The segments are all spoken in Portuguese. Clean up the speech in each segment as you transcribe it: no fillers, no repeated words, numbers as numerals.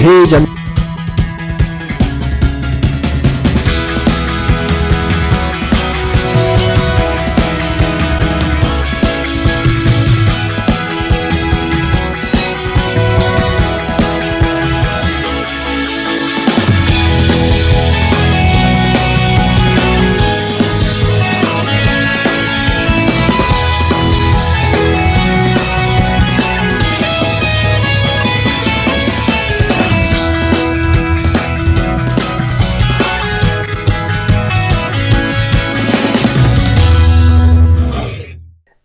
rede.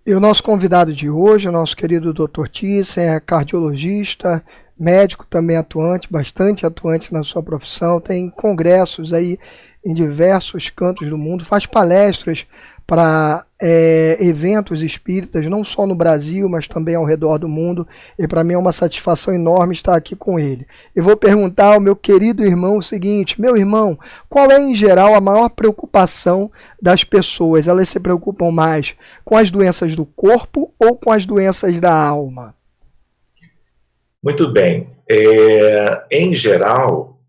E o nosso convidado de hoje, o nosso querido Dr. Thyssen, é cardiologista, médico também atuante, bastante atuante na sua profissão, tem congressos aí em diversos cantos do mundo, faz palestras para eventos espíritas, não só no Brasil, mas também ao redor do mundo, e para mim é uma satisfação enorme estar aqui com ele. Eu vou perguntar ao meu querido irmão o seguinte: meu irmão, qual é em geral a maior preocupação das pessoas? Elas se preocupam mais com as doenças do corpo ou com as doenças da alma? Muito bem. Em geral,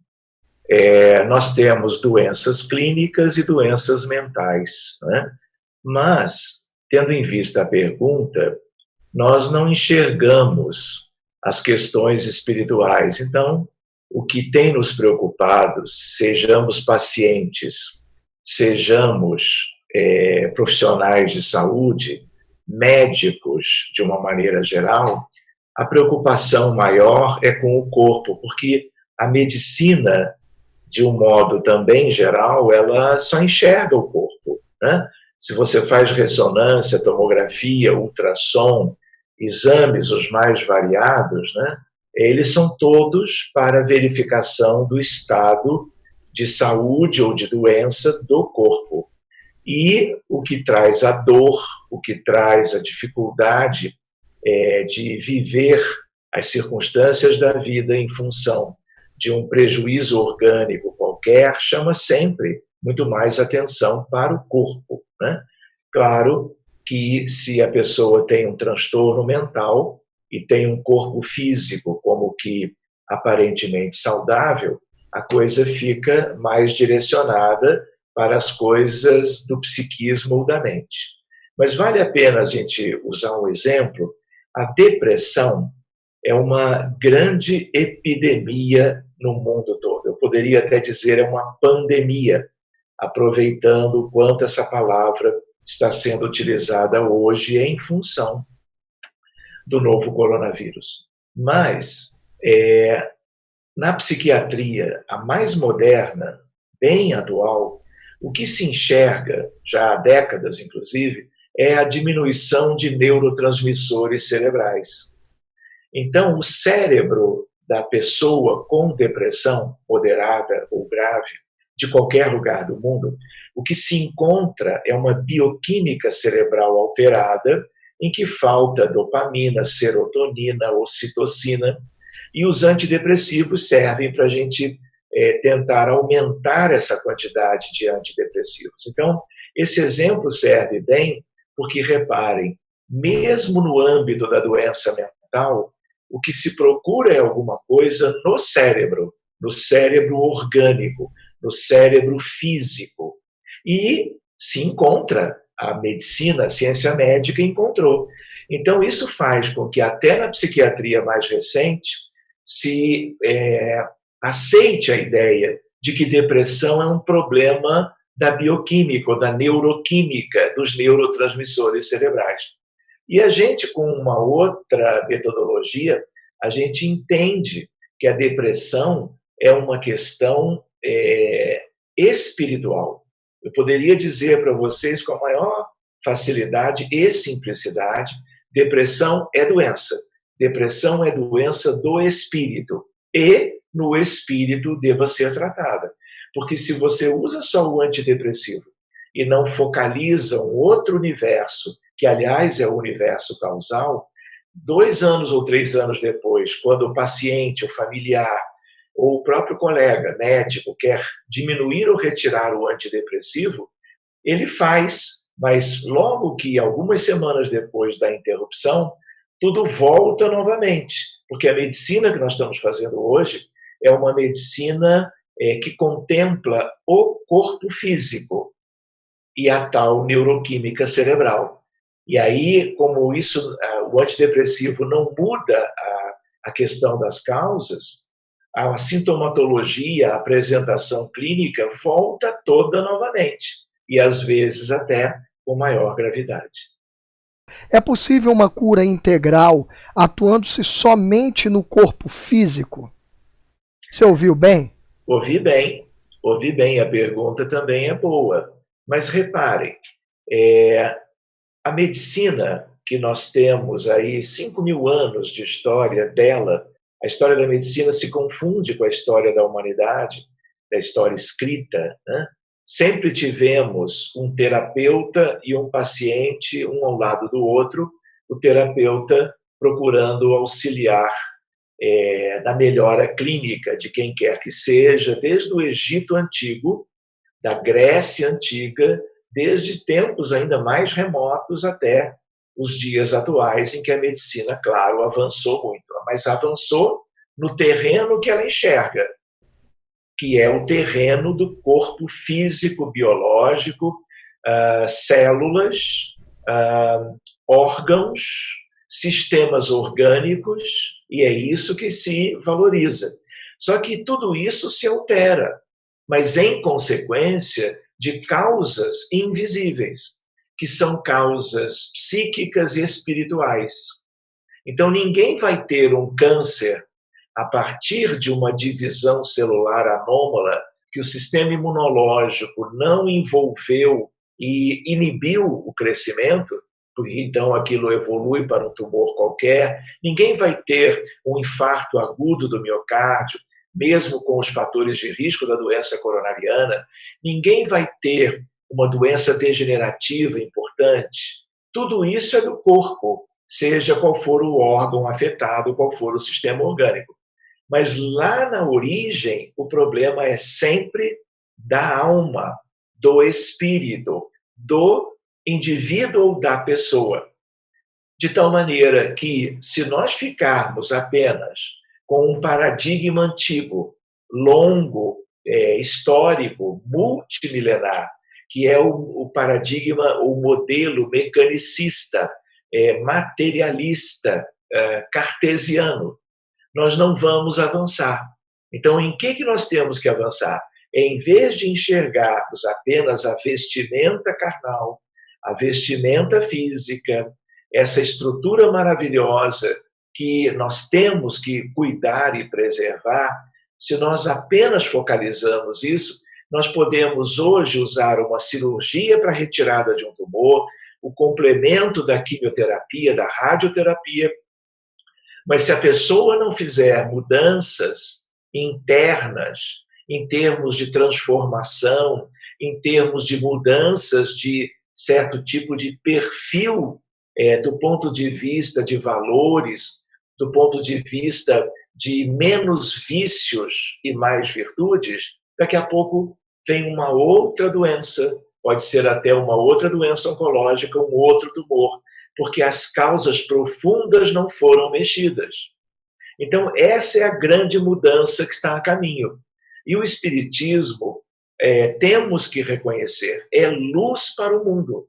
nós temos doenças clínicas e doenças mentais, né? Mas, tendo em vista a pergunta, nós não enxergamos as questões espirituais. Então, o que tem nos preocupado, sejamos pacientes, sejamos profissionais de saúde, médicos de uma maneira geral, a preocupação maior é com o corpo, porque a medicina, de um modo também geral, ela só enxerga o corpo, né? Se você faz ressonância, tomografia, ultrassom, exames os mais variados, né, eles são todos para verificação do estado de saúde ou de doença do corpo. E o que traz a dor, o que traz a dificuldade de viver as circunstâncias da vida em função de um prejuízo orgânico qualquer, chama sempre muito mais atenção para o corpo, né? Claro que se a pessoa tem um transtorno mental e tem um corpo físico como que aparentemente saudável, a coisa fica mais direcionada para as coisas do psiquismo ou da mente. Mas vale a pena a gente usar um exemplo. A depressão é uma grande epidemia no mundo todo. Eu poderia até dizer é uma pandemia, aproveitando o quanto essa palavra está sendo utilizada hoje em função do novo coronavírus. Mas, na psiquiatria, a mais moderna, bem atual, o que se enxerga, já há décadas inclusive, é a diminuição de neurotransmissores cerebrais. Então, o cérebro da pessoa com depressão moderada ou grave, de qualquer lugar do mundo, o que se encontra é uma bioquímica cerebral alterada, em que falta dopamina, serotonina, ocitocina, e os antidepressivos servem para a gente tentar aumentar essa quantidade de antidepressivos. Então, esse exemplo serve bem porque, reparem, mesmo no âmbito da doença mental, o que se procura é alguma coisa no cérebro orgânico, no cérebro físico. E se encontra, a medicina, a ciência médica encontrou. Então, isso faz com que até na psiquiatria mais recente se aceite a ideia de que depressão é um problema da bioquímica ou da neuroquímica, dos neurotransmissores cerebrais. E a gente, com uma outra metodologia, a gente entende que a depressão é uma questão espiritual. Eu poderia dizer para vocês com a maior facilidade e simplicidade, depressão é doença. Depressão é doença do espírito. E no espírito deva ser tratada. Porque se você usa só o antidepressivo e não focaliza um outro universo, que aliás é o universo causal, 2 anos ou 3 anos depois, quando o paciente, o familiar, ou o próprio colega médico quer diminuir ou retirar o antidepressivo, ele faz, mas logo que algumas semanas depois da interrupção, tudo volta novamente, porque a medicina que nós estamos fazendo hoje, é uma medicina que contempla o corpo físico e a tal neuroquímica cerebral. E aí, como isso, o antidepressivo não muda a questão das causas, a sintomatologia, a apresentação clínica volta toda novamente, e às vezes até com maior gravidade. É possível uma cura integral atuando-se somente no corpo físico? Você ouviu bem? Ouvi bem, a pergunta também é boa. Mas reparem, é, a medicina que nós temos aí, 5.000 anos de história dela, a história da medicina se confunde com a história da humanidade, da história escrita, né? Sempre tivemos um terapeuta e um paciente, um ao lado do outro, o terapeuta procurando auxiliar na melhora clínica de quem quer que seja, desde o Egito Antigo, da Grécia Antiga, desde tempos ainda mais remotos até os dias atuais, em que a medicina, claro, avançou muito, mas avançou no terreno que ela enxerga, que é o terreno do corpo físico, biológico, células, órgãos, sistemas orgânicos, e é isso que se valoriza. Só que tudo isso se altera, mas em consequência de causas invisíveis, que são causas psíquicas e espirituais. Então, ninguém vai ter um câncer a partir de uma divisão celular anômala que o sistema imunológico não envolveu e inibiu o crescimento, porque então aquilo evolui para um tumor qualquer. Ninguém vai ter um infarto agudo do miocárdio, mesmo com os fatores de risco da doença coronariana. Ninguém vai ter uma doença degenerativa importante. Tudo isso é do corpo, seja qual for o órgão afetado, qual for o sistema orgânico. Mas lá na origem, o problema é sempre da alma, do espírito, do indivíduo ou da pessoa. De tal maneira que, se nós ficarmos apenas com um paradigma antigo, longo, histórico, multimilenar, que é o paradigma, o modelo mecanicista, materialista, cartesiano, nós não vamos avançar. Então, em que nós temos que avançar? Em vez de enxergarmos apenas a vestimenta carnal, a vestimenta física, essa estrutura maravilhosa que nós temos que cuidar e preservar, se nós apenas focalizamos isso, nós podemos hoje usar uma cirurgia para a retirada de um tumor, o complemento da quimioterapia, da radioterapia, mas se a pessoa não fizer mudanças internas, em termos de transformação, em termos de mudanças de certo tipo de perfil, do ponto de vista de valores, do ponto de vista de menos vícios e mais virtudes, daqui a pouco vem uma outra doença, pode ser até uma outra doença oncológica, um outro tumor, porque as causas profundas não foram mexidas. Então, essa é a grande mudança que está a caminho. E o Espiritismo, temos que reconhecer, é luz para o mundo,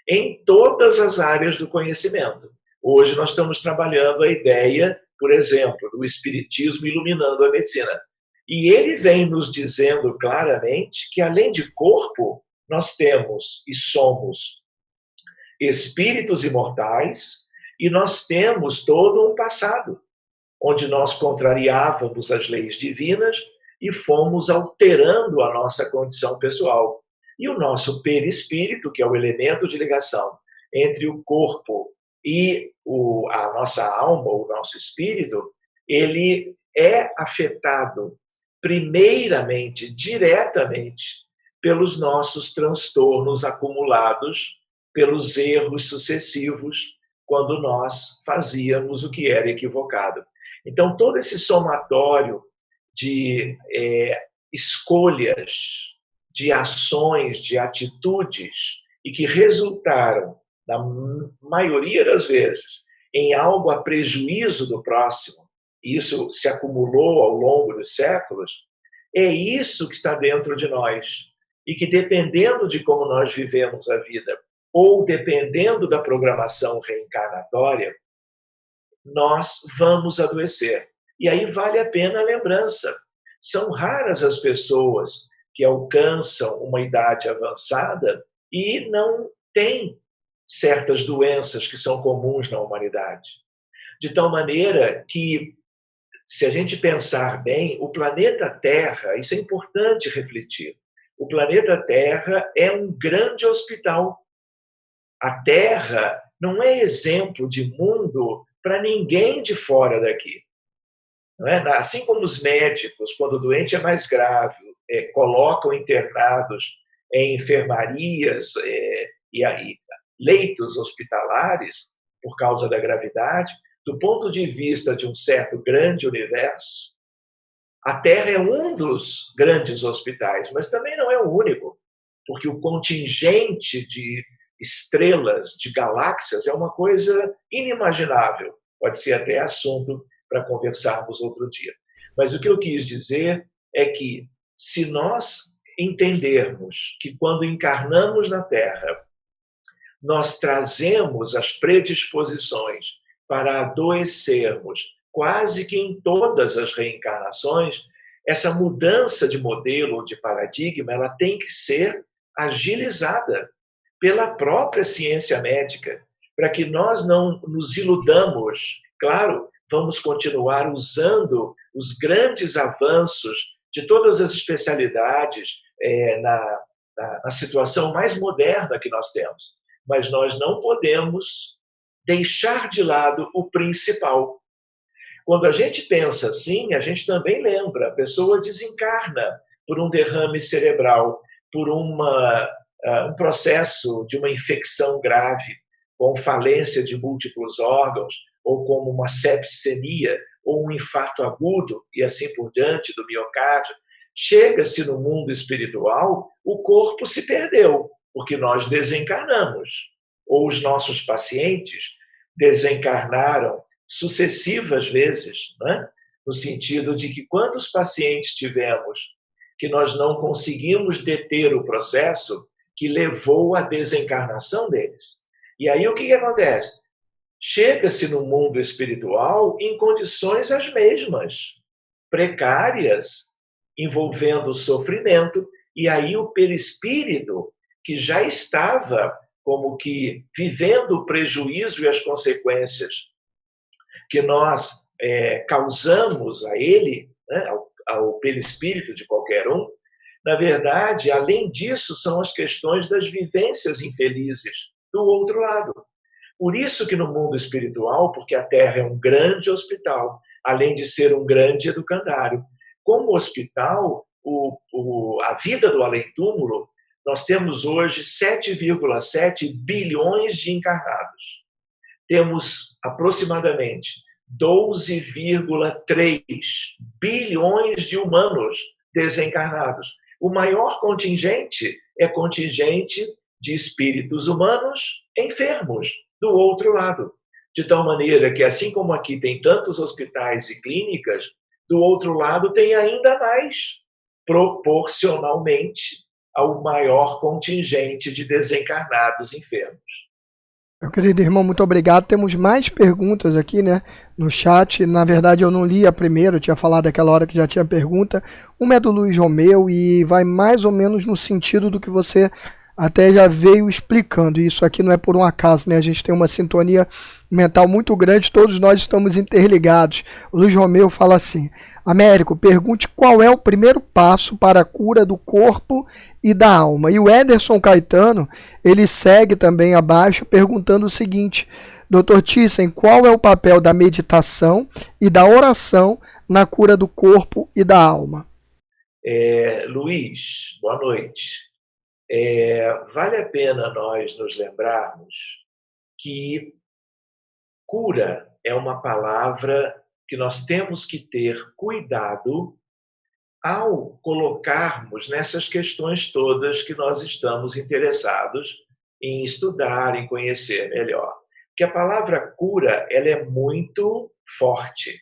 em todas as áreas do conhecimento. Hoje nós estamos trabalhando a ideia, por exemplo, do Espiritismo iluminando a medicina. E ele vem nos dizendo claramente que, além de corpo, nós temos e somos espíritos imortais, e nós temos todo um passado, onde nós contrariávamos as leis divinas e fomos alterando a nossa condição pessoal. E o nosso perispírito, que é o elemento de ligação entre o corpo e a nossa alma, o nosso espírito, ele é afetado primeiramente, diretamente, pelos nossos transtornos acumulados, pelos erros sucessivos, quando nós fazíamos o que era equivocado. Então, todo esse somatório de escolhas, de ações, de atitudes, e que resultaram, na maioria das vezes, em algo a prejuízo do próximo, e isso se acumulou ao longo dos séculos, é isso que está dentro de nós. E que, dependendo de como nós vivemos a vida, ou dependendo da programação reencarnatória, nós vamos adoecer. E aí vale a pena a lembrança. São raras as pessoas que alcançam uma idade avançada e não têm certas doenças que são comuns na humanidade. De tal maneira que, se a gente pensar bem, o planeta Terra, isso é importante refletir, o planeta Terra é um grande hospital. A Terra não é exemplo de mundo para ninguém de fora daqui. Não é? Assim como os médicos, quando o doente é mais grave, colocam internados em enfermarias e leitos hospitalares por causa da gravidade, do ponto de vista de um certo grande universo, a Terra é um dos grandes hospitais, mas também não é o único, porque o contingente de estrelas, de galáxias, é uma coisa inimaginável. Pode ser até assunto para conversarmos outro dia. Mas o que eu quis dizer é que, se nós entendermos que quando encarnamos na Terra, nós trazemos as predisposições para adoecermos quase que em todas as reencarnações, essa mudança de modelo ou de paradigma, ela tem que ser agilizada pela própria ciência médica, para que nós não nos iludamos. Claro, vamos continuar usando os grandes avanços de todas as especialidades na situação mais moderna que nós temos, mas nós não podemos deixar de lado o principal. Quando a gente pensa assim, a gente também lembra, a pessoa desencarna por um derrame cerebral, por um processo de uma infecção grave, com falência de múltiplos órgãos, ou como uma septicemia, ou um infarto agudo, e assim por diante, do miocárdio. Chega-se no mundo espiritual, o corpo se perdeu, porque nós desencarnamos, ou os nossos pacientes desencarnaram sucessivas vezes, né? No sentido de que quantos pacientes tivemos que nós não conseguimos deter o processo que levou à desencarnação deles. E aí o que acontece? Chega-se no mundo espiritual em condições as mesmas, precárias, envolvendo sofrimento, e aí o perispírito, que já estava como que vivendo o prejuízo e as consequências que nós causamos a ele, né, ao perispírito de qualquer um, na verdade, além disso, são as questões das vivências infelizes do outro lado. Por isso que no mundo espiritual, porque a Terra é um grande hospital, além de ser um grande educandário, como hospital, a vida do além-túmulo, nós temos hoje 7,7 bilhões de encarnados. Temos aproximadamente 12,3 bilhões de humanos desencarnados. O maior contingente é contingente de espíritos humanos enfermos, do outro lado. De tal maneira que, assim como aqui tem tantos hospitais e clínicas, do outro lado tem ainda mais, proporcionalmente ao maior contingente de desencarnados enfermos. Meu querido irmão, muito obrigado. Temos mais perguntas aqui, né, no chat. Na verdade, eu não li a primeira, eu tinha falado aquela hora que já tinha pergunta. Uma é do Luiz Romeu e vai mais ou menos no sentido do que você até já veio explicando. Isso aqui não é por um acaso, né? A gente tem uma sintonia mental muito grande, todos nós estamos interligados. O Luiz Romeu fala assim: Américo, pergunte qual é o primeiro passo para a cura do corpo e da alma. E o Ederson Caetano, ele segue também abaixo perguntando o seguinte: Dr. Thyssen, qual é o papel da meditação e da oração na cura do corpo e da alma? Luiz, boa noite. Vale a pena nós nos lembrarmos que cura é uma palavra que nós temos que ter cuidado ao colocarmos nessas questões todas que nós estamos interessados em estudar, em conhecer melhor. Porque a palavra cura, ela é muito forte.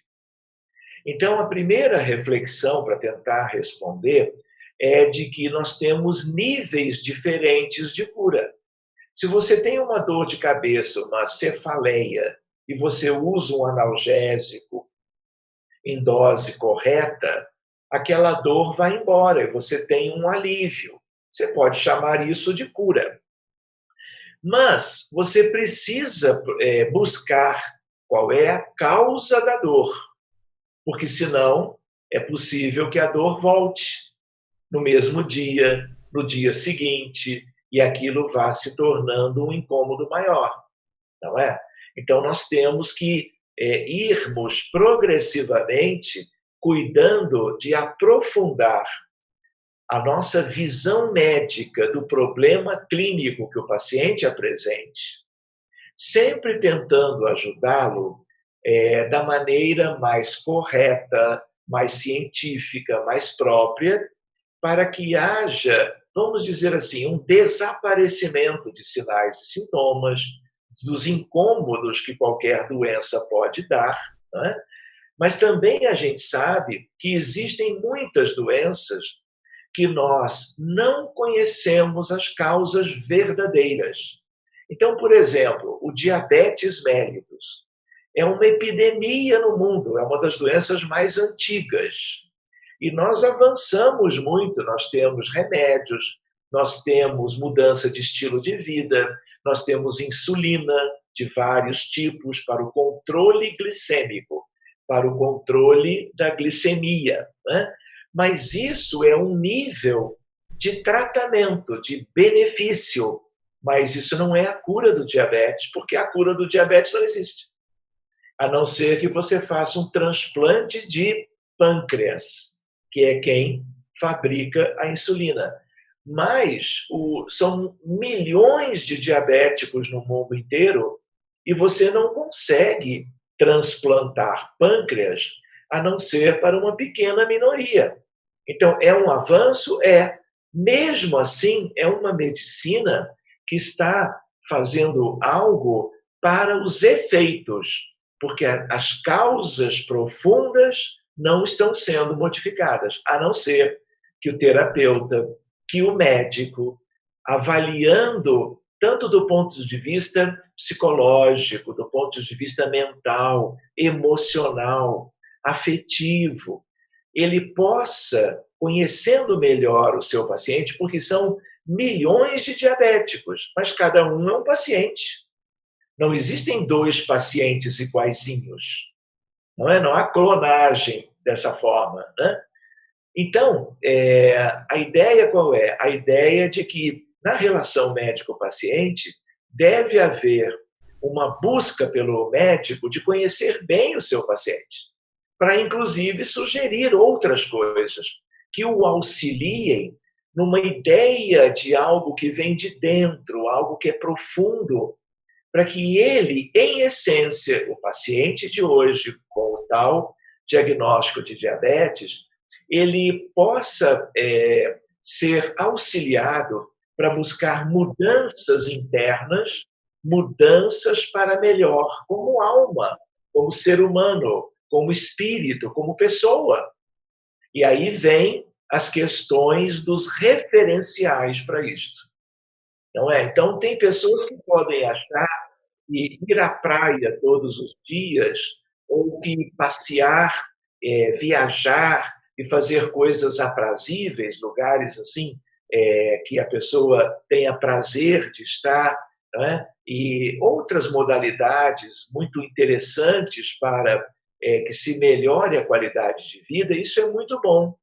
Então, a primeira reflexão para tentar responder é de que nós temos níveis diferentes de cura. Se você tem uma dor de cabeça, uma cefaleia, e você usa um analgésico em dose correta, aquela dor vai embora e você tem um alívio. Você pode chamar isso de cura. Mas você precisa buscar qual é a causa da dor, porque senão é possível que a dor volte no mesmo dia, no dia seguinte, e aquilo vá se tornando um incômodo maior, não é? Então nós temos que irmos progressivamente cuidando de aprofundar a nossa visão médica do problema clínico que o paciente apresente, sempre tentando ajudá-lo da maneira mais correta, mais científica, mais própria, para que haja, vamos dizer assim, um desaparecimento de sinais e sintomas, dos incômodos que qualquer doença pode dar, né? Mas também a gente sabe que existem muitas doenças que nós não conhecemos as causas verdadeiras. Então, por exemplo, o diabetes mellitus é uma epidemia no mundo, é uma das doenças mais antigas. E nós avançamos muito, nós temos remédios, nós temos mudança de estilo de vida, nós temos insulina de vários tipos para o controle glicêmico, para o controle da glicemia, né? Mas isso é um nível de tratamento, de benefício, mas isso não é a cura do diabetes, porque a cura do diabetes não existe, a não ser que você faça um transplante de pâncreas, que é quem fabrica a insulina. Mas são milhões de diabéticos no mundo inteiro e você não consegue transplantar pâncreas a não ser para uma pequena minoria. Então, é um avanço? É. Mesmo assim, é uma medicina que está fazendo algo para os efeitos, porque as causas profundas não estão sendo modificadas, a não ser que o terapeuta, que o médico, avaliando tanto do ponto de vista psicológico, do ponto de vista mental, emocional, afetivo, ele possa, conhecendo melhor o seu paciente, porque são milhões de diabéticos, mas cada um é um paciente. Não existem dois pacientes iguaizinhos. Não é? Não há clonagem dessa forma, né? Então, a ideia qual é? A ideia de que, na relação médico-paciente, deve haver uma busca pelo médico de conhecer bem o seu paciente, para, inclusive, sugerir outras coisas que o auxiliem numa ideia de algo que vem de dentro, algo que é profundo, para que ele, em essência, o paciente de hoje, com o tal diagnóstico de diabetes, ele possa ser auxiliado para buscar mudanças internas, mudanças para melhor, como alma, como ser humano, como espírito, como pessoa. E aí vem as questões dos referenciais para isto. Não é? Então, tem pessoas que podem achar que ir à praia todos os dias, ou que passear, viajar e fazer coisas aprazíveis, lugares assim, que a pessoa tenha prazer de estar, né? E outras modalidades muito interessantes para que se melhore a qualidade de vida, isso é muito bom.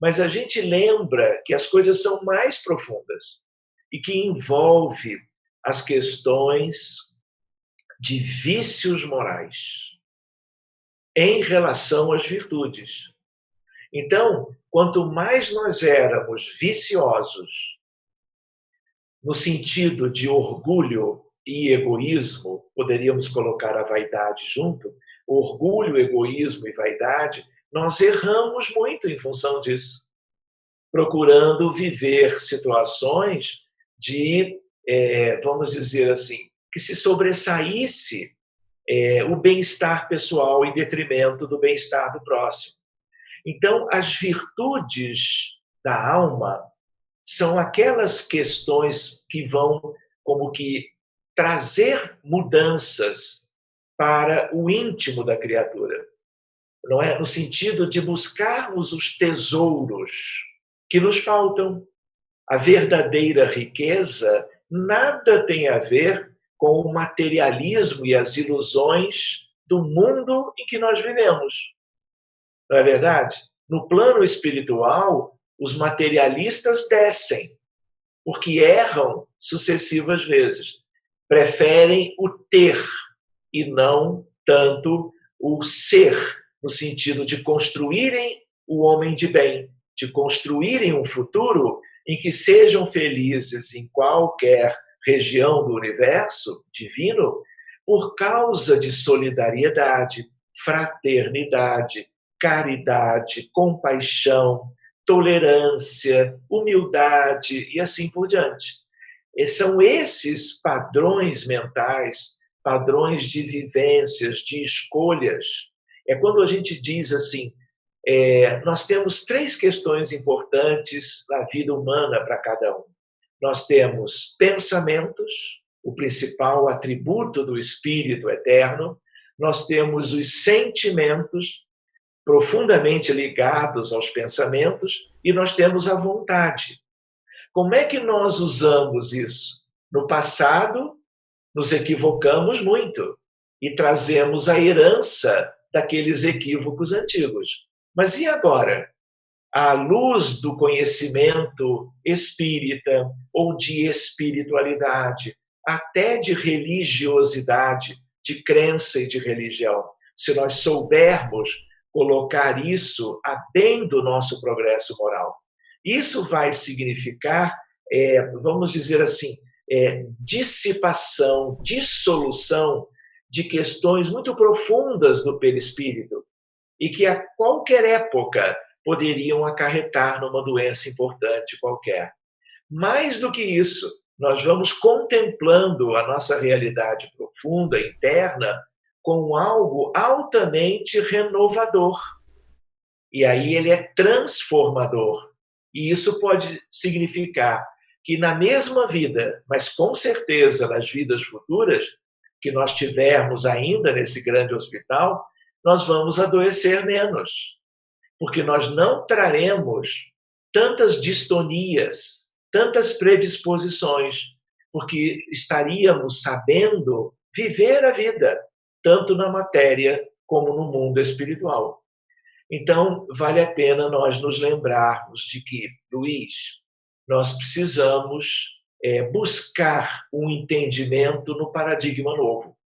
Mas a gente lembra que as coisas são mais profundas e que envolve as questões de vícios morais em relação às virtudes. Então, quanto mais nós éramos viciosos, no sentido de orgulho e egoísmo, poderíamos colocar a vaidade junto, orgulho, egoísmo e vaidade, nós erramos muito em função disso, procurando viver situações de, vamos dizer assim, que se sobressaísse o bem-estar pessoal em detrimento do bem-estar do próximo. Então, as virtudes da alma são aquelas questões que vão como que trazer mudanças para o íntimo da criatura. Não é? No sentido de buscarmos os tesouros que nos faltam. A verdadeira riqueza nada tem a ver com o materialismo e as ilusões do mundo em que nós vivemos. Não é verdade? No plano espiritual, os materialistas descem, porque erram sucessivas vezes. Preferem o ter e não tanto o ser, no sentido de construírem o homem de bem, de construírem um futuro em que sejam felizes em qualquer região do universo divino, por causa de solidariedade, fraternidade, caridade, compaixão, tolerância, humildade e assim por diante. E são esses padrões mentais, padrões de vivências, de escolhas. É quando a gente diz assim, nós temos 3 questões importantes na vida humana para cada um. Nós temos pensamentos, o principal atributo do Espírito eterno. Nós temos os sentimentos, profundamente ligados aos pensamentos, e nós temos a vontade. Como é que nós usamos isso? No passado, nos equivocamos muito e trazemos a herança daqueles equívocos antigos. Mas e agora? À luz do conhecimento espírita ou de espiritualidade, até de religiosidade, de crença e de religião, se nós soubermos colocar isso a bem do nosso progresso moral, isso vai significar, vamos dizer assim, dissipação, dissolução de questões muito profundas do perispírito e que a qualquer época poderiam acarretar numa doença importante qualquer. Mais do que isso, nós vamos contemplando a nossa realidade profunda, interna, com algo altamente renovador. E aí ele é transformador. E isso pode significar que na mesma vida, mas com certeza nas vidas futuras, que nós tivermos ainda nesse grande hospital, nós vamos adoecer menos, porque nós não traremos tantas distonias, tantas predisposições, porque estaríamos sabendo viver a vida, tanto na matéria como no mundo espiritual. Então, vale a pena nós nos lembrarmos de que, Luiz, nós precisamos buscar um entendimento no paradigma novo,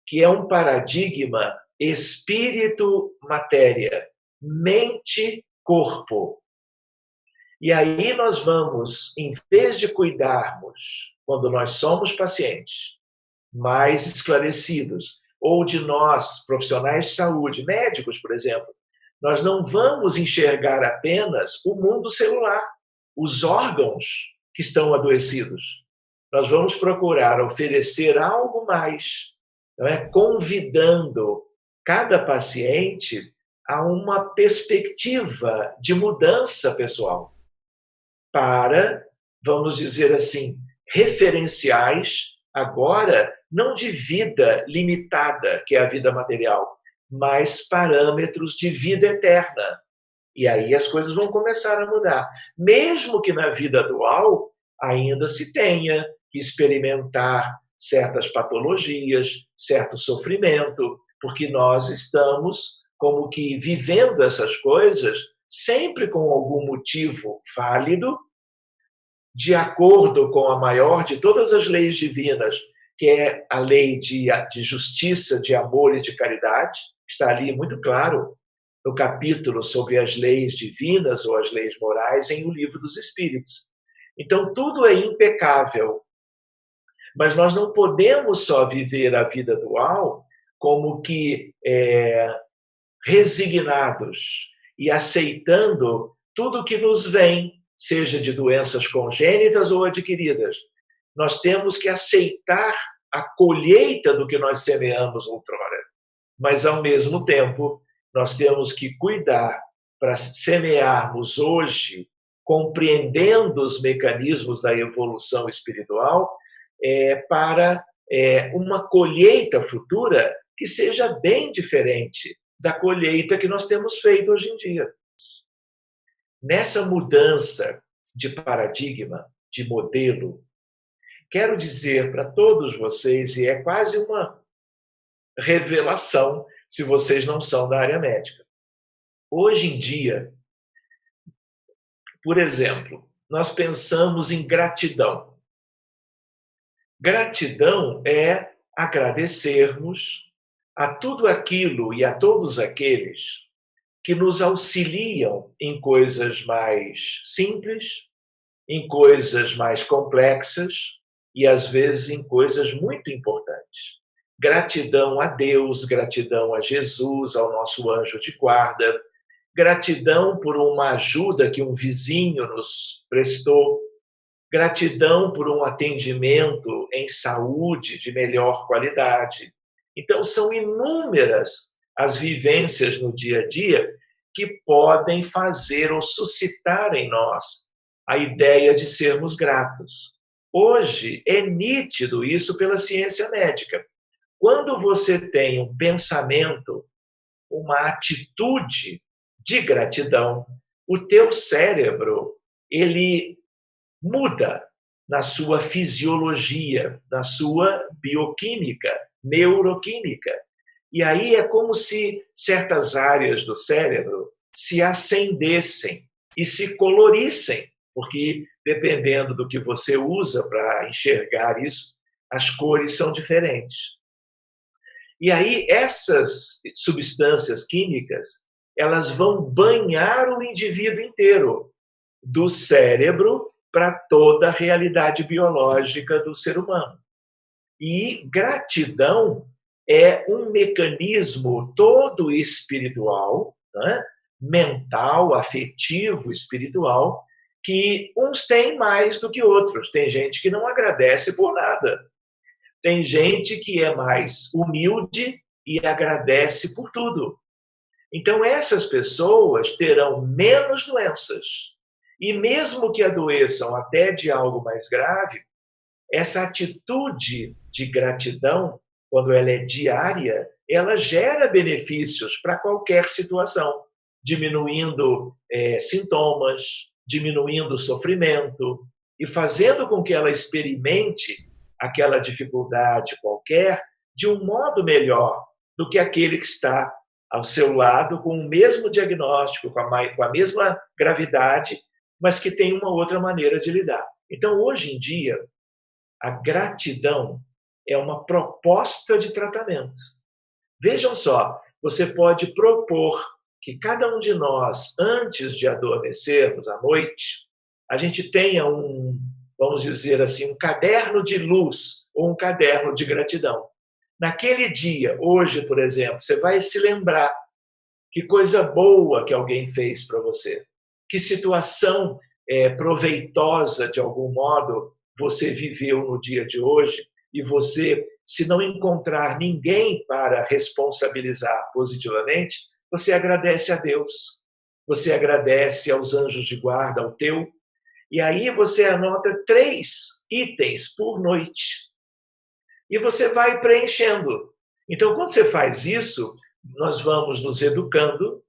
que é um paradigma espírito-matéria, mente-corpo. E aí nós vamos, em vez de cuidarmos, quando nós somos pacientes, mais esclarecidos, ou de nós, profissionais de saúde, médicos, por exemplo, nós não vamos enxergar apenas o mundo celular, os órgãos que estão adoecidos. Nós vamos procurar oferecer algo mais, não é? Convidando cada paciente a uma perspectiva de mudança pessoal para, vamos dizer assim, referenciais agora não de vida limitada, que é a vida material, mas parâmetros de vida eterna. E aí as coisas vão começar a mudar. Mesmo que na vida dual ainda se tenha que experimentar certas patologias, certo sofrimento, porque nós estamos como que vivendo essas coisas sempre com algum motivo válido, de acordo com a maior de todas as leis divinas, que é a lei de justiça, de amor e de caridade, está ali muito claro no capítulo sobre as leis divinas ou as leis morais em O Livro dos Espíritos. Então, tudo é impecável, mas nós não podemos só viver a vida dual como que resignados e aceitando tudo que nos vem, seja de doenças congênitas ou adquiridas. Nós temos que aceitar a colheita do que nós semeamos outrora. Mas, ao mesmo tempo, nós temos que cuidar para semearmos hoje, compreendendo os mecanismos da evolução espiritual, para uma colheita futura que seja bem diferente da colheita que nós temos feito hoje em dia. Nessa mudança de paradigma, de modelo, quero dizer para todos vocês, e é quase uma revelação se vocês não são da área médica. Hoje em dia, por exemplo, nós pensamos em gratidão. Gratidão é agradecermos a tudo aquilo e a todos aqueles que nos auxiliam em coisas mais simples, em coisas mais complexas e, às vezes, em coisas muito importantes. Gratidão a Deus, gratidão a Jesus, ao nosso anjo de guarda, gratidão por uma ajuda que um vizinho nos prestou, gratidão por um atendimento em saúde de melhor qualidade. Então, são inúmeras as vivências no dia a dia que podem fazer ou suscitar em nós a ideia de sermos gratos. Hoje, é nítido isso pela ciência médica. Quando você tem um pensamento, uma atitude de gratidão, o teu cérebro, ele muda na sua fisiologia, na sua bioquímica, neuroquímica. E aí é como se certas áreas do cérebro se acendessem e se colorissem, porque dependendo do que você usa para enxergar isso, as cores são diferentes. E aí essas substâncias químicas, elas vão banhar o indivíduo inteiro, do cérebro para toda a realidade biológica do ser humano. E gratidão é um mecanismo todo espiritual, né? Mental, afetivo, espiritual, que uns têm mais do que outros. Tem gente que não agradece por nada. Tem gente que é mais humilde e agradece por tudo. Então, essas pessoas terão menos doenças. E mesmo que adoeçam até de algo mais grave, essa atitude de gratidão, quando ela é diária, ela gera benefícios para qualquer situação, diminuindo sintomas, diminuindo o sofrimento e fazendo com que ela experimente aquela dificuldade qualquer de um modo melhor do que aquele que está ao seu lado com o mesmo diagnóstico, com a mesma gravidade, mas que tem uma outra maneira de lidar. Então, hoje em dia, a gratidão é uma proposta de tratamento. Vejam só, você pode propor que cada um de nós, antes de adormecermos à noite, a gente tenha vamos dizer assim, um caderno de luz ou um caderno de gratidão. Naquele dia, hoje, por exemplo, você vai se lembrar que coisa boa que alguém fez para você, que situação proveitosa, de algum modo, você viveu no dia de hoje, e você, se não encontrar ninguém para responsabilizar positivamente, você agradece a Deus, você agradece aos anjos de guarda, ao teu, e aí você anota 3 itens por noite. E você vai preenchendo. Então, quando você faz isso, nós vamos nos educando,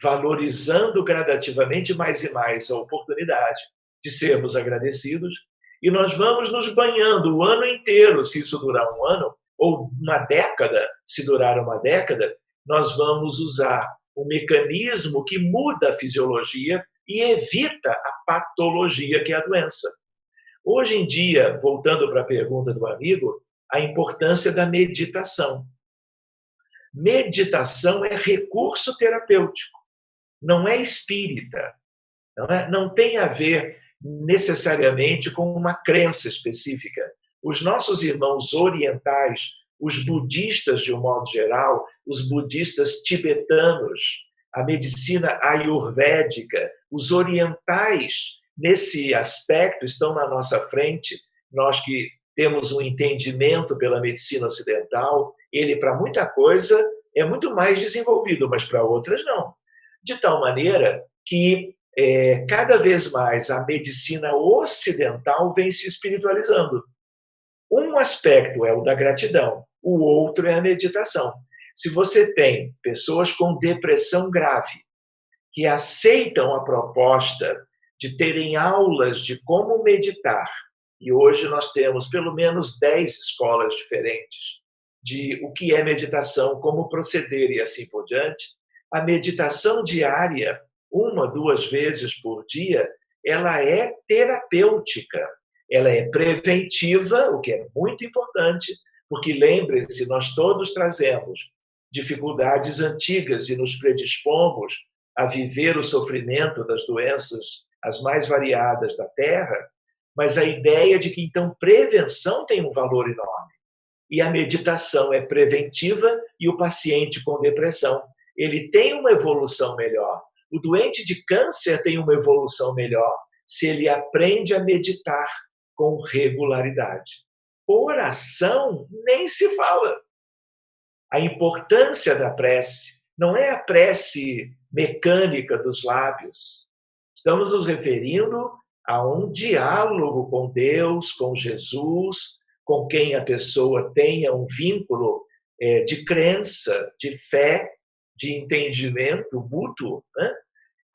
valorizando gradativamente mais e mais a oportunidade de sermos agradecidos, e nós vamos nos banhando o ano inteiro, se isso durar um ano, ou uma década, se durar uma década, nós vamos usar um mecanismo que muda a fisiologia e evita a patologia que é a doença. Hoje em dia, voltando para a pergunta do amigo, a importância da meditação. Meditação é recurso terapêutico, não é espírita, não tem a ver necessariamente com uma crença específica. Os nossos irmãos orientais, os budistas de um modo geral, os budistas tibetanos, a medicina ayurvédica, os orientais, nesse aspecto, estão na nossa frente, nós que temos um entendimento pela medicina ocidental, ele para muita coisa é muito mais desenvolvido, mas para outras não. De tal maneira que cada vez mais a medicina ocidental vem se espiritualizando. Um aspecto é o da gratidão, o outro é a meditação. Se você tem pessoas com depressão grave, que aceitam a proposta de terem aulas de como meditar, e hoje nós temos pelo menos 10 escolas diferentes de o que é meditação, como proceder e assim por diante, a meditação diária, 1, 2 vezes por dia, ela é terapêutica, ela é preventiva, o que é muito importante, porque lembre-se, nós todos trazemos dificuldades antigas e nos predispomos a viver o sofrimento das doenças as mais variadas da Terra, mas a ideia de que, então, prevenção tem um valor enorme. E a meditação é preventiva e o paciente com depressão, ele tem uma evolução melhor. O doente de câncer tem uma evolução melhor se ele aprende a meditar com regularidade. Oração nem se fala. A importância da prece não é a prece mecânica dos lábios. Estamos nos referindo a um diálogo com Deus, com Jesus, com quem a pessoa tenha um vínculo de crença, de fé, de entendimento mútuo, né?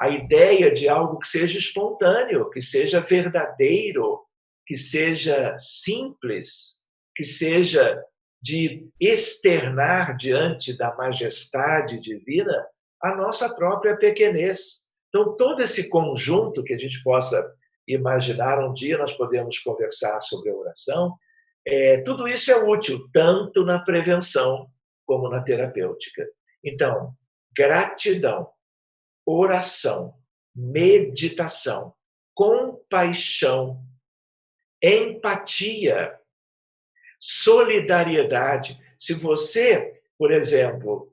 A ideia de algo que seja espontâneo, que seja verdadeiro, que seja simples, que seja de externar diante da majestade divina a nossa própria pequenez. Então, todo esse conjunto que a gente possa imaginar, um dia nós podemos conversar sobre a oração, tudo isso é útil, tanto na prevenção como na terapêutica. Então, gratidão, oração, meditação, compaixão, empatia, solidariedade. Se você, por exemplo,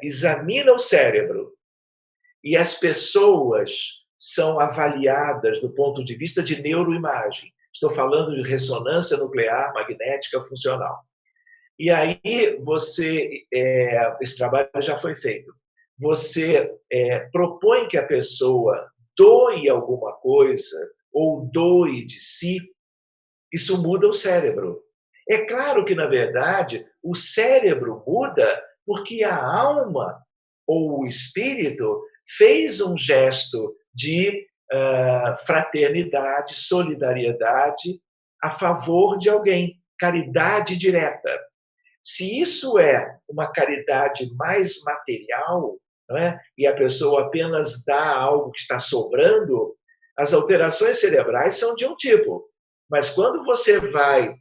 examina o cérebro e as pessoas são avaliadas do ponto de vista de neuroimagem, estou falando de ressonância nuclear magnética funcional, e aí esse trabalho já foi feito, você propõe que a pessoa doe alguma coisa ou doe de si, isso muda o cérebro. É claro que, na verdade, o cérebro muda porque a alma ou o espírito fez um gesto de fraternidade, solidariedade a favor de alguém, caridade direta. Se isso é uma caridade mais material, não é? E a pessoa apenas dá algo que está sobrando, as alterações cerebrais são de um tipo. Mas quando você vai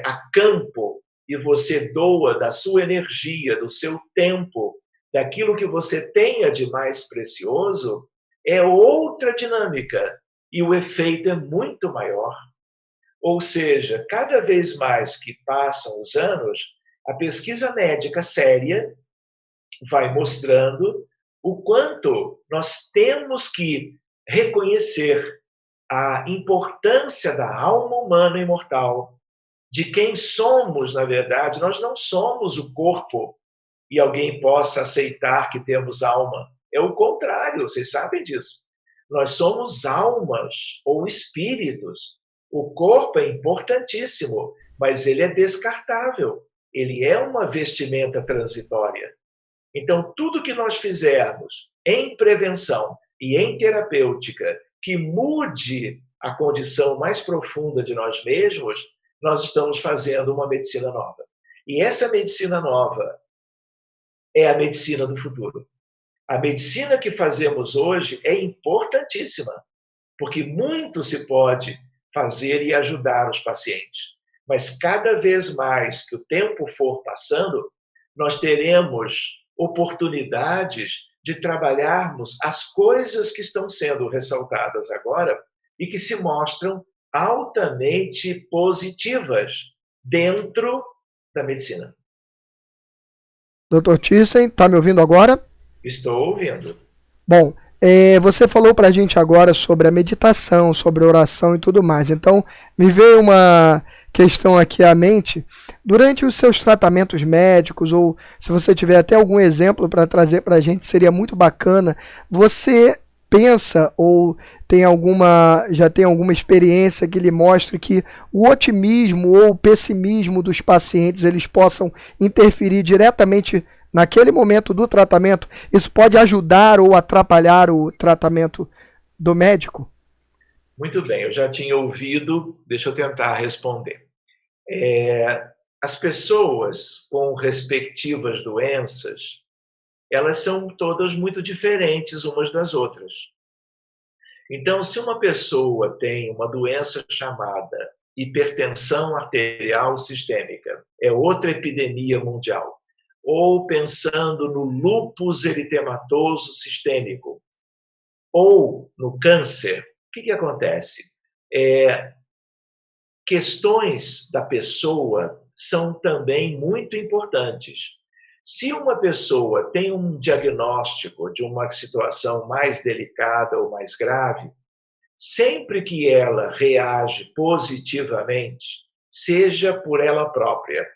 a campo e você doa da sua energia, do seu tempo, daquilo que você tenha de mais precioso, é outra dinâmica e o efeito é muito maior. Ou seja, cada vez mais que passam os anos, a pesquisa médica séria vai mostrando o quanto nós temos que reconhecer a importância da alma humana imortal, de quem somos, na verdade. Nós não somos o corpo e alguém possa aceitar que temos alma. É o contrário, vocês sabem disso. Nós somos almas ou espíritos. O corpo é importantíssimo, mas ele é descartável. Ele é uma vestimenta transitória. Então, tudo que nós fizermos em prevenção e em terapêutica que mude a condição mais profunda de nós mesmos, nós estamos fazendo uma medicina nova. E essa medicina nova é a medicina do futuro. A medicina que fazemos hoje é importantíssima, porque muito se pode fazer e ajudar os pacientes. Mas cada vez mais que o tempo for passando, nós teremos oportunidades de trabalharmos as coisas que estão sendo ressaltadas agora e que se mostram altamente positivas dentro da medicina. Dr. Thyssen, está me ouvindo agora? Estou ouvindo. Bom, você falou para a gente agora sobre a meditação, sobre a oração e tudo mais. Então, me veio uma questão aqui à mente. Durante os seus tratamentos médicos, ou se você tiver até algum exemplo para trazer para a gente, seria muito bacana. Você pensa ou já tem alguma experiência que lhe mostre que o otimismo ou o pessimismo dos pacientes eles possam interferir diretamente naquele momento do tratamento? Isso pode ajudar ou atrapalhar o tratamento do médico? Muito bem, eu já tinha ouvido, deixa eu tentar responder. As pessoas com respectivas doenças, elas são todas muito diferentes umas das outras. Então, se uma pessoa tem uma doença chamada hipertensão arterial sistêmica, é outra epidemia mundial, ou pensando no lúpus eritematoso sistêmico, ou no câncer, o que acontece? Questões da pessoa são também muito importantes. Se uma pessoa tem um diagnóstico de uma situação mais delicada ou mais grave, sempre que ela reage positivamente, seja por ela própria,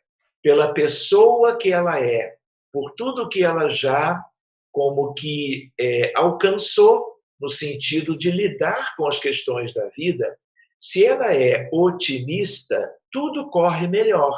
pela pessoa que ela é, por tudo que ela já como que alcançou no sentido de lidar com as questões da vida, se ela é otimista, tudo corre melhor.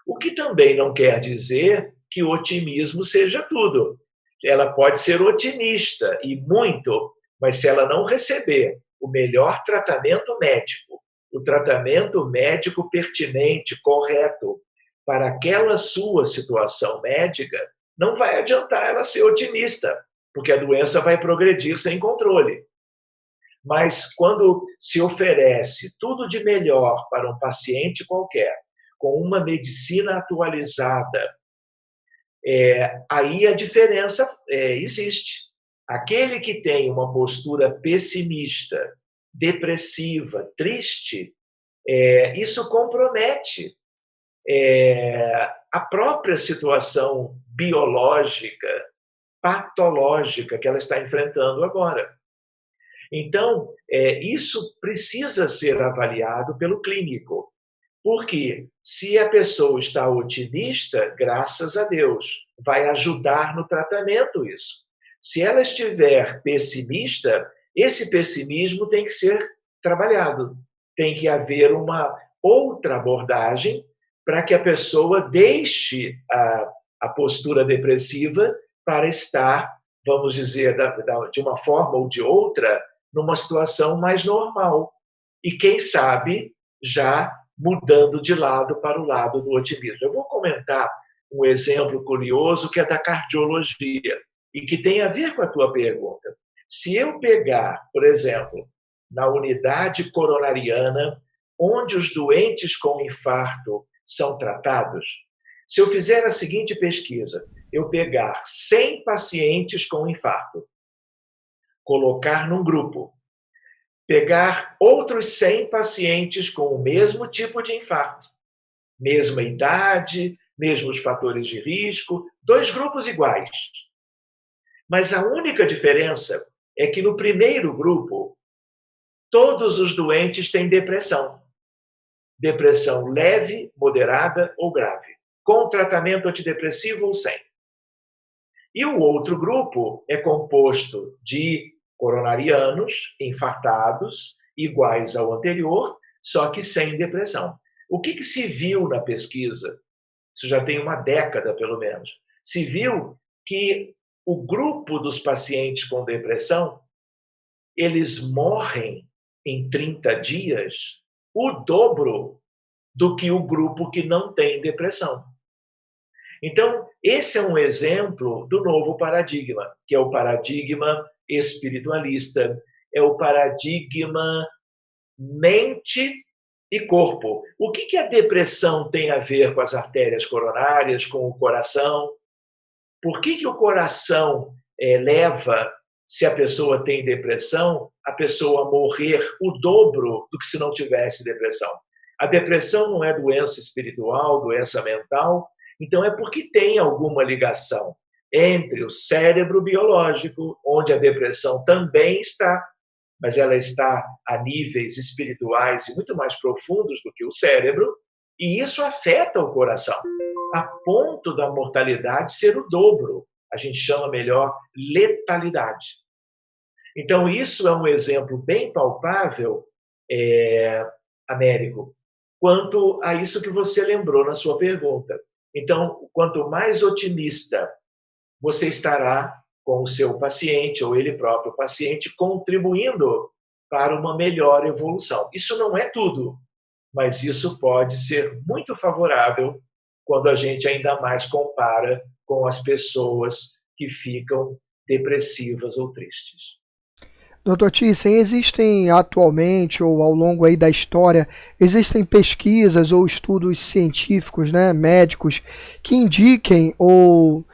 O que também não quer dizer que o otimismo seja tudo. Ela pode ser otimista e muito, mas se ela não receber o melhor tratamento médico, o tratamento médico pertinente, correto, para aquela sua situação médica, não vai adiantar ela ser otimista, porque a doença vai progredir sem controle. Mas quando se oferece tudo de melhor para um paciente qualquer, com uma medicina atualizada, aí a diferença existe. Aquele que tem uma postura pessimista, depressiva, triste, isso compromete a própria situação biológica, patológica que ela está enfrentando agora. Então, isso precisa ser avaliado pelo clínico. Porque se a pessoa está otimista, graças a Deus, vai ajudar no tratamento isso. Se ela estiver pessimista, esse pessimismo tem que ser trabalhado. Tem que haver uma outra abordagem para que a pessoa deixe a postura depressiva para estar, vamos dizer, de uma forma ou de outra, numa situação mais normal. E quem sabe já mudando de lado para o lado do otimismo. Eu vou comentar um exemplo curioso que é da cardiologia e que tem a ver com a tua pergunta. Se eu pegar, por exemplo, na unidade coronariana, onde os doentes com infarto são tratados, se eu fizer a seguinte pesquisa, eu pegar 100 pacientes com infarto, colocar num grupo, pegar outros 100 pacientes com o mesmo tipo de infarto, mesma idade, mesmos fatores de risco, 2 grupos iguais. Mas a única diferença é que no primeiro grupo, todos os doentes têm depressão. Depressão leve, moderada ou grave, com tratamento antidepressivo ou sem. E o outro grupo é composto de coronarianos, infartados, iguais ao anterior, só que sem depressão. O que se viu na pesquisa? Isso já tem uma década, pelo menos. Se viu que o grupo dos pacientes com depressão, eles morrem em 30 dias o dobro do que o grupo que não tem depressão. Então, esse é um exemplo do novo paradigma, que é o paradigma espiritualista, é o paradigma mente e corpo. O que a depressão tem a ver com as artérias coronárias, com o coração? Por que o coração leva, se a pessoa tem depressão, a pessoa a morrer o dobro do que se não tivesse depressão? A depressão não é doença espiritual, doença mental, então é porque tem alguma ligação entre o cérebro biológico, onde a depressão também está, mas ela está a níveis espirituais e muito mais profundos do que o cérebro, e isso afeta o coração, a ponto da mortalidade ser o dobro. A gente chama melhor letalidade. Então, isso é um exemplo bem palpável, Américo, quanto a isso que você lembrou na sua pergunta. Então, quanto mais otimista você estará com o seu paciente, ou ele próprio paciente, contribuindo para uma melhor evolução. Isso não é tudo, mas isso pode ser muito favorável quando a gente ainda mais compara com as pessoas que ficam depressivas ou tristes. Doutor Thyssen, existem atualmente ou ao longo aí da história, existem pesquisas ou estudos científicos, né, médicos, que indiquem ou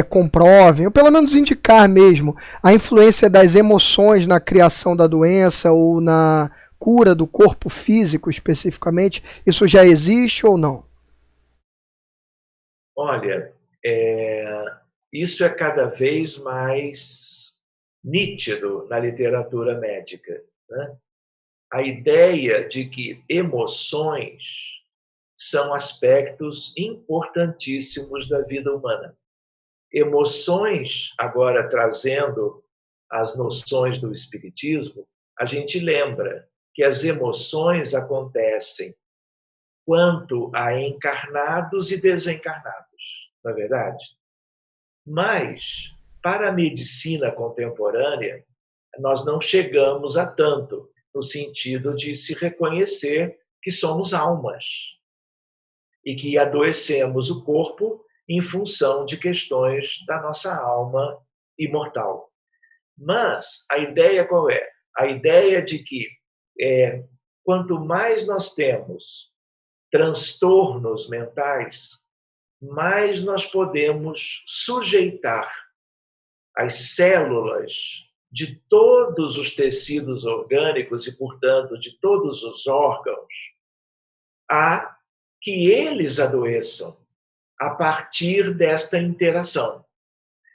comprovem, ou pelo menos indicar mesmo, a influência das emoções na criação da doença ou na cura do corpo físico especificamente? Isso já existe ou não? Olha, isso é cada vez mais nítido na literatura médica, né? A ideia de que emoções são aspectos importantíssimos da vida humana. Emoções, agora trazendo as noções do espiritismo, a gente lembra que as emoções acontecem quanto a encarnados e desencarnados, não é verdade? Mas, para a medicina contemporânea, nós não chegamos a tanto, no sentido de se reconhecer que somos almas e que adoecemos o corpo em função de questões da nossa alma imortal. Mas a ideia qual é? A ideia de que quanto mais nós temos transtornos mentais, mais nós podemos sujeitar as células de todos os tecidos orgânicos e, portanto, de todos os órgãos, a que eles adoeçam a partir desta interação.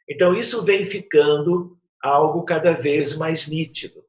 Então, isso vem ficando algo cada vez mais nítido.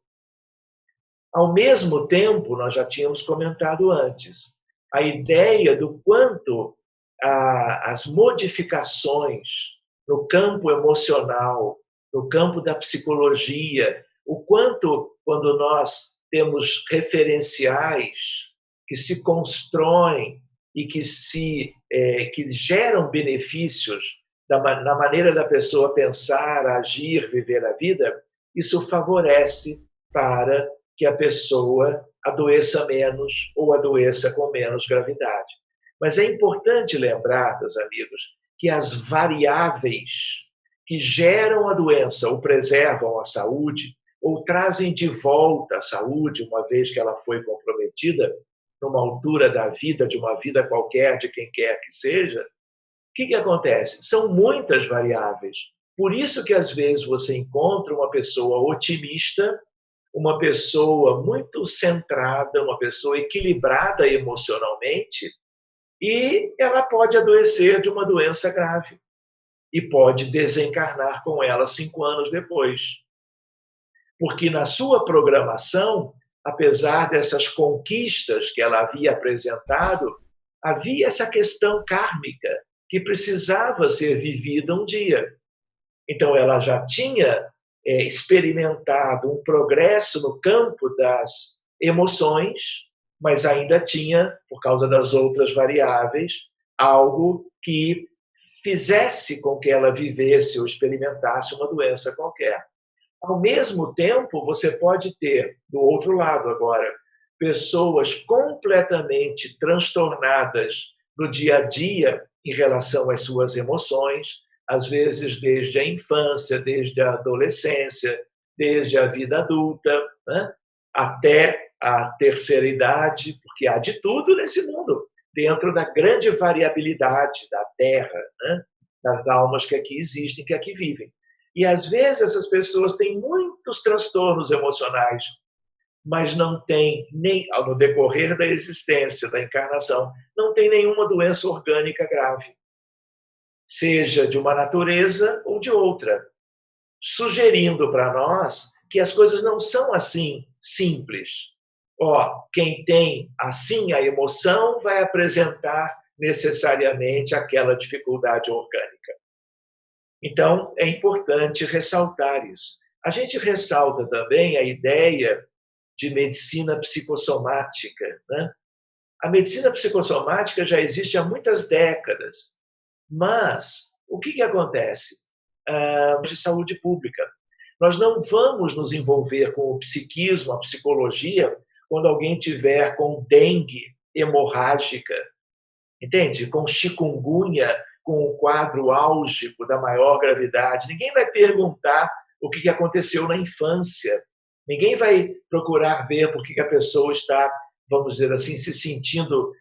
Ao mesmo tempo, nós já tínhamos comentado antes, a ideia do quanto as modificações no campo emocional, no campo da psicologia, o quanto, quando nós temos referenciais que se constroem e que geram benefícios na maneira da pessoa pensar, agir, viver a vida, isso favorece para que a pessoa adoeça menos ou adoeça com menos gravidade. Mas é importante lembrar, meus amigos, que as variáveis que geram a doença ou preservam a saúde ou trazem de volta a saúde, uma vez que ela foi comprometida, numa altura da vida, de uma vida qualquer, de quem quer que seja, o que acontece? São muitas variáveis. Por isso que, às vezes, você encontra uma pessoa otimista, uma pessoa muito centrada, uma pessoa equilibrada emocionalmente, e ela pode adoecer de uma doença grave e pode desencarnar com ela 5 anos depois. Porque na sua programação, apesar dessas conquistas que ela havia apresentado, havia essa questão kármica que precisava ser vivida um dia. Então, ela já tinha experimentado um progresso no campo das emoções, mas ainda tinha, por causa das outras variáveis, algo que fizesse com que ela vivesse ou experimentasse uma doença qualquer. Ao mesmo tempo, você pode ter, do outro lado agora, pessoas completamente transtornadas no dia a dia em relação às suas emoções, às vezes desde a infância, desde a adolescência, desde a vida adulta, né? Até a terceira idade, porque há de tudo nesse mundo, dentro da grande variabilidade da Terra, né? Das almas que aqui existem, que aqui vivem. E, às vezes, essas pessoas têm muitos transtornos emocionais, mas não têm, nem no decorrer da existência, da encarnação, não tem nenhuma doença orgânica grave, seja de uma natureza ou de outra, sugerindo para nós que as coisas não são assim simples. Ó, quem tem assim a emoção vai apresentar necessariamente aquela dificuldade orgânica. Então, é importante ressaltar isso. A gente ressalta também a ideia de medicina psicossomática, né? A medicina psicossomática já existe há muitas décadas, mas o que acontece? De saúde pública. Nós não vamos nos envolver com o psiquismo, a psicologia, quando alguém tiver com dengue hemorrágica, entende? Com chikungunya, com um quadro álgico da maior gravidade. Ninguém vai perguntar o que aconteceu na infância. Ninguém vai procurar ver por que a pessoa está, vamos dizer assim, se sentindo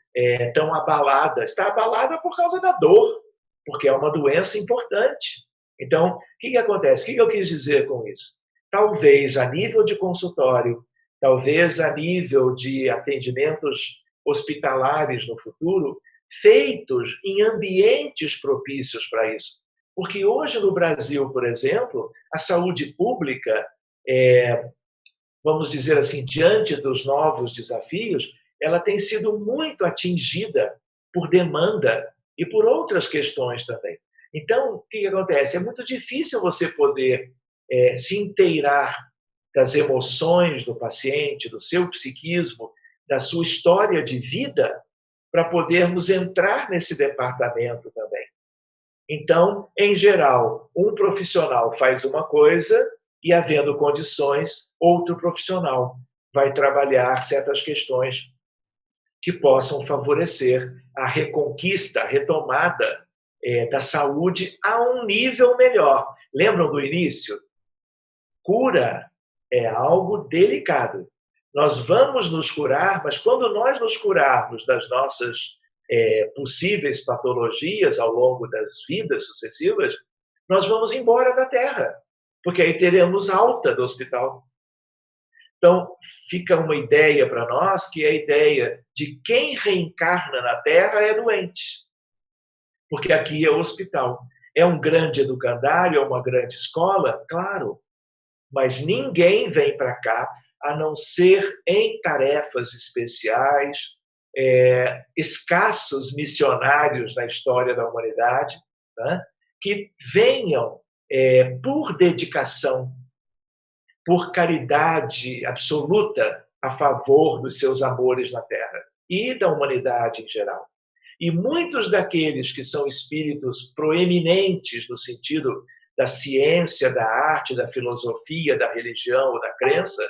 tão abalada. Está abalada por causa da dor, porque é uma doença importante. Então, o que acontece? O que eu quis dizer com isso? Talvez a nível de consultório, talvez a nível de atendimentos hospitalares no futuro, feitos em ambientes propícios para isso. Porque hoje no Brasil, por exemplo, a saúde pública, vamos dizer assim, diante dos novos desafios, ela tem sido muito atingida por demanda e por outras questões também. Então, o que acontece? É muito difícil você poder se inteirar das emoções do paciente, do seu psiquismo, da sua história de vida, para podermos entrar nesse departamento também. Então, em geral, um profissional faz uma coisa e, havendo condições, outro profissional vai trabalhar certas questões que possam favorecer a reconquista, a retomada da saúde a um nível melhor. Lembram do início? Cura é algo delicado. Nós vamos nos curar, mas quando nós nos curarmos das nossas possíveis patologias ao longo das vidas sucessivas, nós vamos embora da Terra, porque aí teremos alta do hospital. Então, fica uma ideia para nós, que é a ideia de quem reencarna na Terra é doente, porque aqui é o hospital. É um grande educandário, é uma grande escola? Claro, mas ninguém vem para cá a não ser em tarefas especiais, escassos missionários na história da humanidade, né, que venham por dedicação, por caridade absoluta a favor dos seus amores na Terra e da humanidade em geral. E muitos daqueles que são espíritos proeminentes no sentido da ciência, da arte, da filosofia, da religião ou da crença,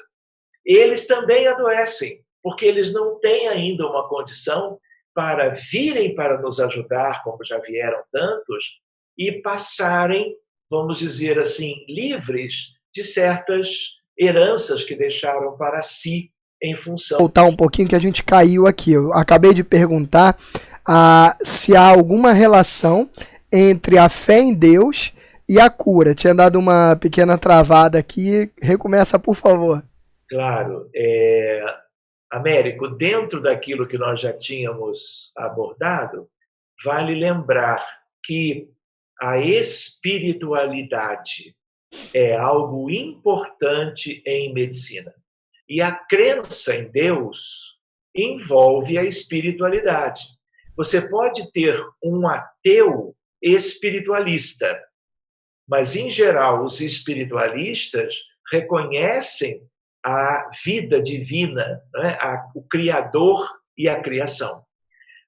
eles também adoecem, porque eles não têm ainda uma condição para virem para nos ajudar, como já vieram tantos, e passarem, vamos dizer assim, livres de certas heranças que deixaram para si em função... Voltar um pouquinho que a gente caiu aqui. Eu acabei de perguntar se há alguma relação entre a fé em Deus e a cura. Tinha dado uma pequena travada aqui. Recomeça, por favor. Claro. Américo, dentro daquilo que nós já tínhamos abordado, vale lembrar que a espiritualidade é algo importante em medicina. E a crença em Deus envolve a espiritualidade. Você pode ter um ateu espiritualista, mas, em geral, os espiritualistas reconhecem a vida divina, né? O Criador e a criação.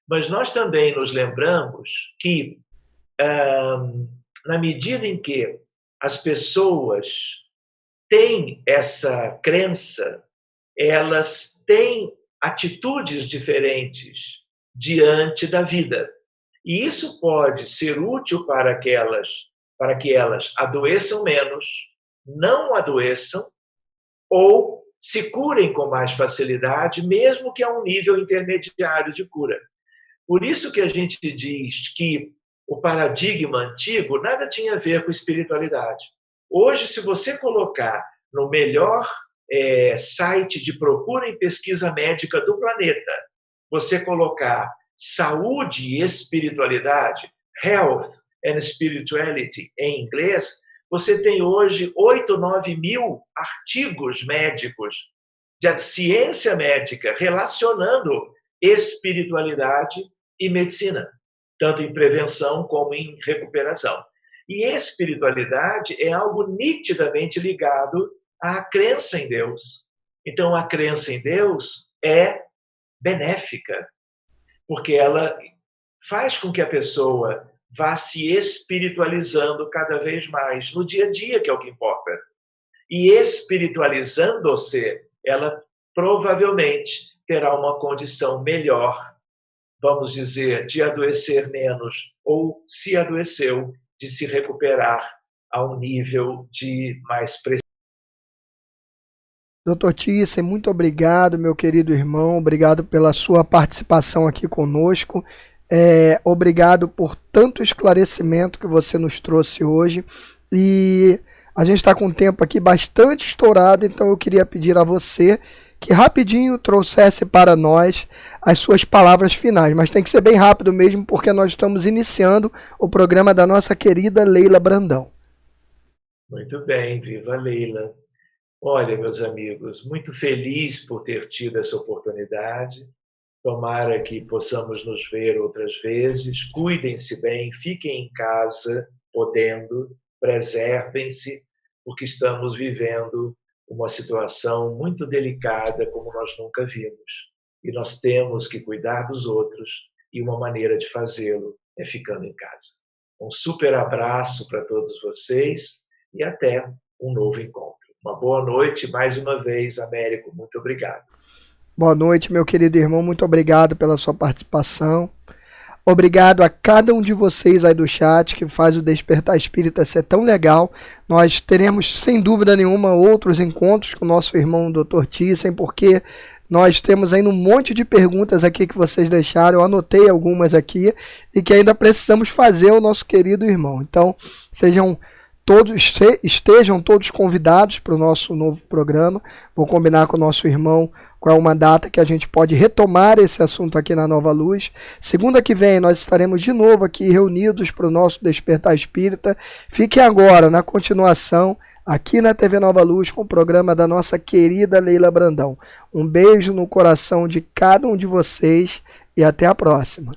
Mas nós também nos lembramos que, na medida em que as pessoas têm essa crença, elas têm atitudes diferentes diante da vida. E isso pode ser útil para que elas adoeçam menos, não adoeçam, ou se curem com mais facilidade, mesmo que a um nível intermediário de cura. Por isso que a gente diz que o paradigma antigo nada tinha a ver com espiritualidade. Hoje, se você colocar no melhor site de procura e pesquisa médica do planeta, você colocar saúde e espiritualidade, health and spirituality em inglês, Você tem hoje 8, 9 mil artigos médicos de ciência médica relacionando espiritualidade e medicina, tanto em prevenção como em recuperação. E espiritualidade é algo nitidamente ligado à crença em Deus. Então, a crença em Deus é benéfica, porque ela faz com que a pessoa vá se espiritualizando cada vez mais no dia a dia, que é o que importa. E espiritualizando-se, ela provavelmente terá uma condição melhor, vamos dizer, de adoecer menos, ou se adoeceu, de se recuperar a um nível de mais preciso. Dr. Thyssen, muito obrigado, meu querido irmão, obrigado pela sua participação aqui conosco, obrigado por tanto esclarecimento que você nos trouxe hoje, e a gente está com o tempo aqui bastante estourado, então eu queria pedir a você que rapidinho trouxesse para nós as suas palavras finais, mas tem que ser bem rápido mesmo, porque nós estamos iniciando o programa da nossa querida Leila Brandão. Muito bem, viva Leila. Olha, meus amigos, muito feliz por ter tido essa oportunidade. Tomara que possamos nos ver outras vezes. Cuidem-se bem, fiquem em casa, podendo, preservem-se, porque estamos vivendo uma situação muito delicada como nós nunca vimos. E nós temos que cuidar dos outros, e uma maneira de fazê-lo é ficando em casa. Um super abraço para todos vocês e até um novo encontro. Uma boa noite, mais uma vez, Américo, muito obrigado. Boa noite, meu querido irmão, muito obrigado pela sua participação. Obrigado a cada um de vocês aí do chat que faz o Despertar Espírita ser tão legal. Nós teremos, sem dúvida nenhuma, outros encontros com o nosso irmão Dr. Thyssen, porque nós temos ainda um monte de perguntas aqui que vocês deixaram. Eu anotei algumas aqui e que ainda precisamos fazer ao nosso querido irmão. Então, estejam todos convidados para o nosso novo programa. Vou combinar com o nosso irmão qual é uma data que a gente pode retomar esse assunto aqui na Nova Luz. Segunda que vem nós estaremos de novo aqui reunidos para o nosso Despertar Espírita. Fiquem agora na continuação aqui na TV Nova Luz com o programa da nossa querida Leila Brandão. Um beijo no coração de cada um de vocês e até a próxima.